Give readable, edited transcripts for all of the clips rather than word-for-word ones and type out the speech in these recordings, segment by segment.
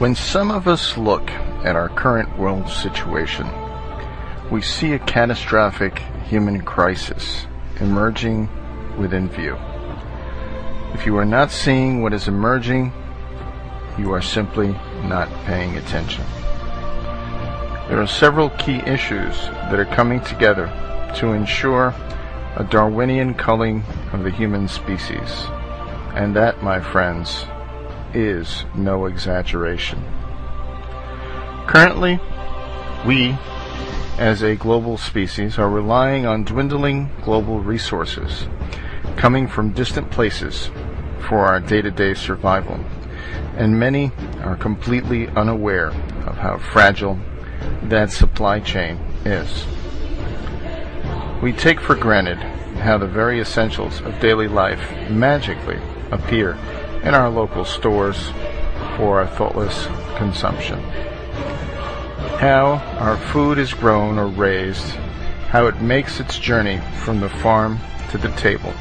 When some of us look at our current world situation, we see a catastrophic human crisis emerging within view. If you are not seeing what is emerging, you are simply not paying attention. There are several key issues that are coming together to ensure a Darwinian culling of the human species, and that, my friends, is no exaggeration. Currently, we, as a global species, are relying on dwindling global resources coming from distant places for our day-to-day survival, and many are completely unaware of how fragile that supply chain is. We take for granted how the very essentials of daily life magically appear in our local stores for our thoughtless consumption. How our food is grown or raised, how it makes its journey from the farm to the table,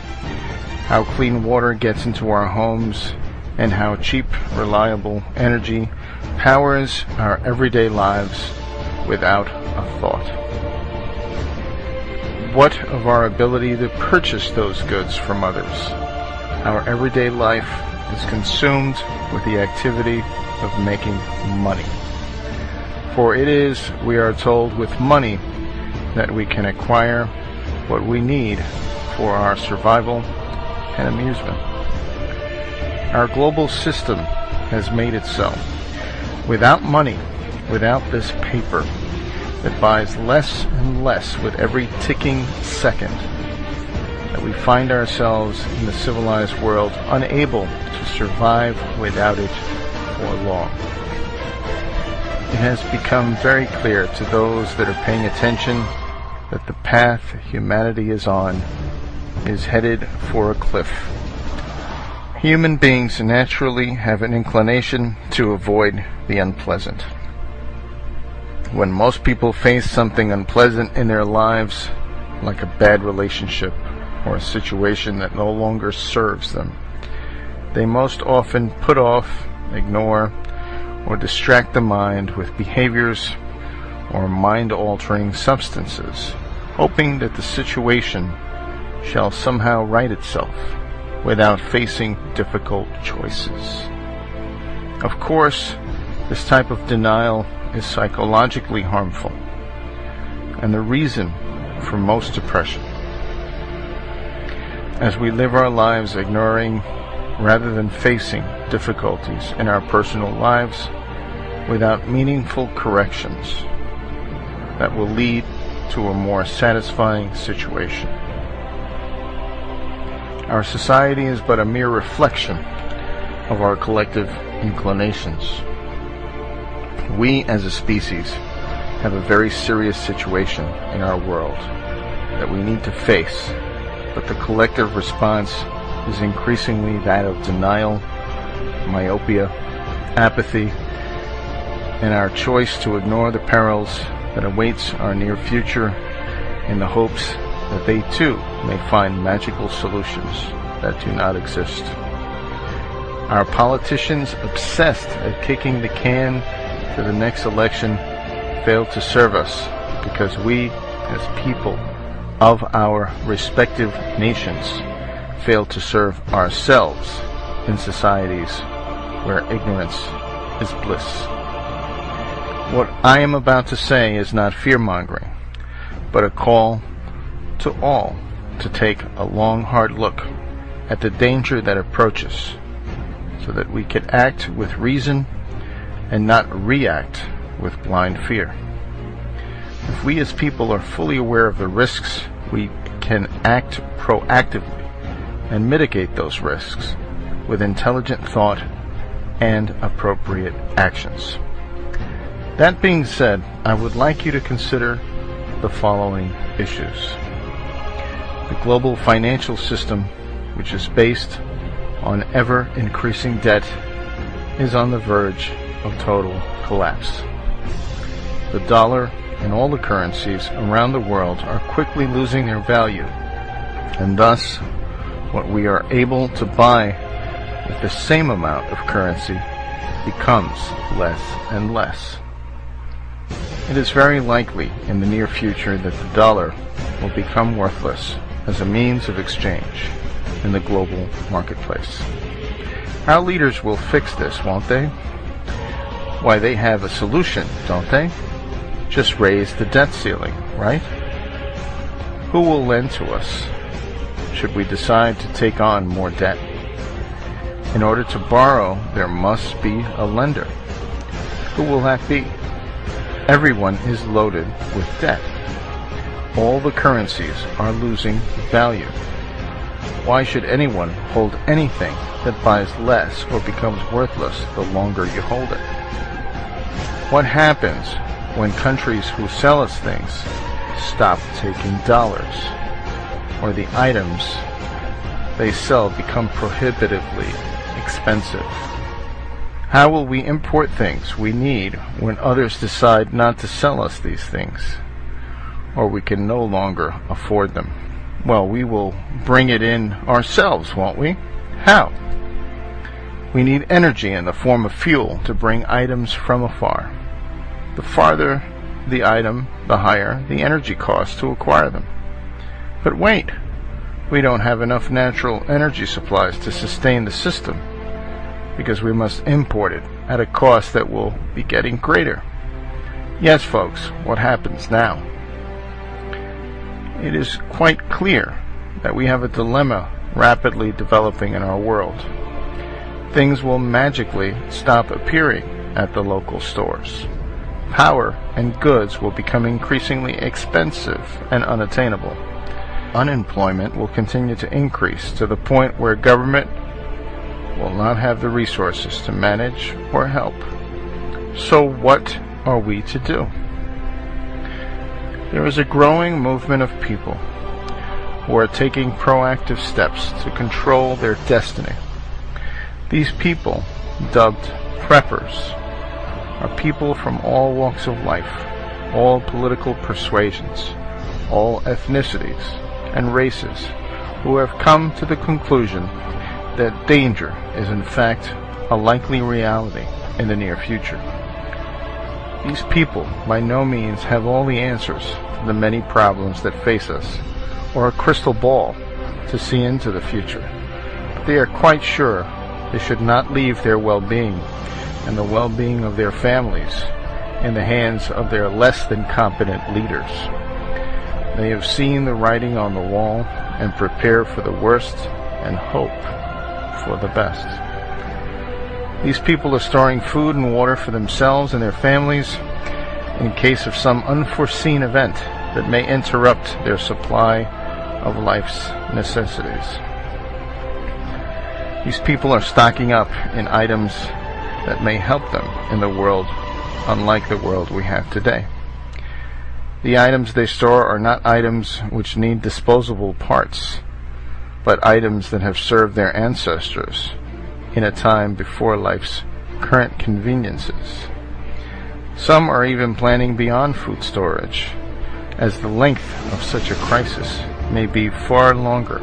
how clean water gets into our homes, and how cheap, reliable energy powers our everyday lives without a thought. What of our ability to purchase those goods from others? Our everyday life is consumed with the activity of making money. For it is, we are told, with money that we can acquire what we need for our survival and amusement. Our global system has made it so. Without money, without this paper that buys less and less with every ticking second, that we find ourselves in the civilized world unable to survive without it for long. It has become very clear to those that are paying attention that the path humanity is on is headed for a cliff. Human beings naturally have an inclination to avoid the unpleasant. When most people face something unpleasant in their lives, like a bad relationship or a situation that no longer serves them, they most often put off, ignore, or distract the mind with behaviors or mind-altering substances, hoping that the situation shall somehow right itself without facing difficult choices. Of course, this type of denial is psychologically harmful and the reason for most depression, as we live our lives ignoring rather than facing difficulties in our personal lives without meaningful corrections that will lead to a more satisfying situation. Our society is but a mere reflection of our collective inclinations. We as a species have a very serious situation in our world that we need to face, but the collective response is increasingly that of denial, myopia, apathy, and our choice to ignore the perils that awaits our near future in the hopes that they too may find magical solutions that do not exist. Our politicians, obsessed at kicking the can to the next election, fail to serve us because we, as people of our respective nations, fail to serve ourselves in societies where ignorance is bliss. What I am about to say is not fear-mongering, but a call to all to take a long, hard look at the danger that approaches, so that we can act with reason and not react with blind fear. If we as people are fully aware of the risks, we can act proactively and mitigate those risks with intelligent thought and appropriate actions. That being said, I would like you to consider the following issues. The global financial system, which is based on ever-increasing debt, is on the verge of total collapse. The dollar and all the currencies around the world are quickly losing their value, and thus what we are able to buy with the same amount of currency becomes less and less. It is very likely in the near future that the dollar will become worthless as a means of exchange in the global marketplace. Our leaders will fix this, won't they? Why, they have a solution, don't they? Just raise the debt ceiling, right? Who will lend to us should we decide to take on more debt? In order to borrow, there must be a lender. Who will that be? Everyone is loaded with debt. All the currencies are losing value. Why should anyone hold anything that buys less or becomes worthless the longer you hold it? What happens when countries who sell us things stop taking dollars, or the items they sell become prohibitively expensive? How will we import things we need when others decide not to sell us these things, or we can no longer afford them? Well, we will bring it in ourselves, won't we? How? We need energy in the form of fuel to bring items from afar. The farther the item, the higher the energy cost to acquire them. But wait, we don't have enough natural energy supplies to sustain the system, because we must import it at a cost that will be getting greater. Yes, folks, what happens now? It is quite clear that we have a dilemma rapidly developing in our world. Things will magically stop appearing at the local stores. Power and goods will become increasingly expensive and unattainable. Unemployment will continue to increase to the point where government will not have the resources to manage or help. So what are we to do? There is a growing movement of people who are taking proactive steps to control their destiny. These people, dubbed preppers, are people from all walks of life, all political persuasions, all ethnicities and races, who have come to the conclusion that danger is in fact a likely reality in the near future. These people by no means have all the answers to the many problems that face us, or a crystal ball to see into the future. But they are quite sure they should not leave their well-being and the well-being of their families in the hands of their less than competent leaders. They have seen the writing on the wall and prepare for the worst and hope for the best. These people are storing food and water for themselves and their families in case of some unforeseen event that may interrupt their supply of life's necessities. These people are stocking up in items that may help them in the world unlike the world we have today. The items they store are not items which need disposable parts, but items that have served their ancestors in a time before life's current conveniences. Some are even planning beyond food storage, as the length of such a crisis may be far longer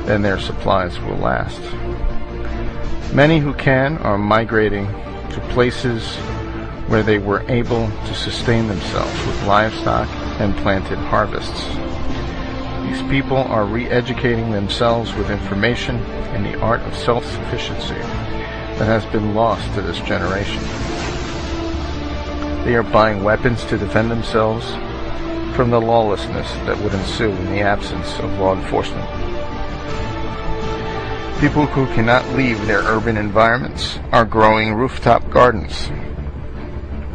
than their supplies will last. Many who can are migrating to places where they were able to sustain themselves with livestock and planted harvests. These people are re-educating themselves with information in the art of self-sufficiency that has been lost to this generation. They are buying weapons to defend themselves from the lawlessness that would ensue in the absence of law enforcement. People who cannot leave their urban environments are growing rooftop gardens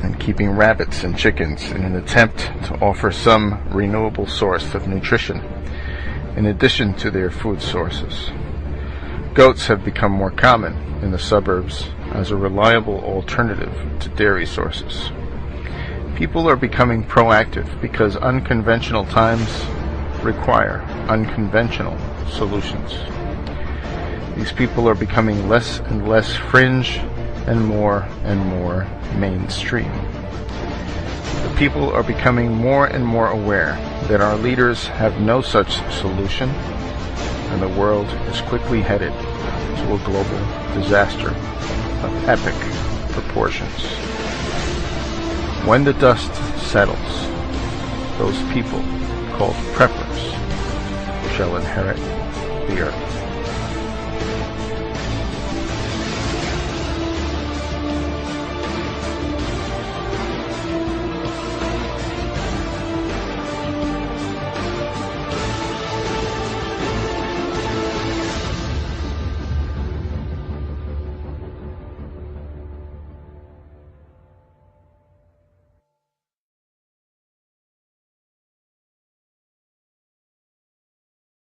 and keeping rabbits and chickens in an attempt to offer some renewable source of nutrition in addition to their food sources. Goats have become more common in the suburbs as a reliable alternative to dairy sources. People are becoming proactive because unconventional times require unconventional solutions. These people are becoming less and less fringe and more mainstream. The people are becoming more and more aware that our leaders have no such solution, and the world is quickly headed to a global disaster of epic proportions. When the dust settles, those people, called preppers, shall inherit the earth.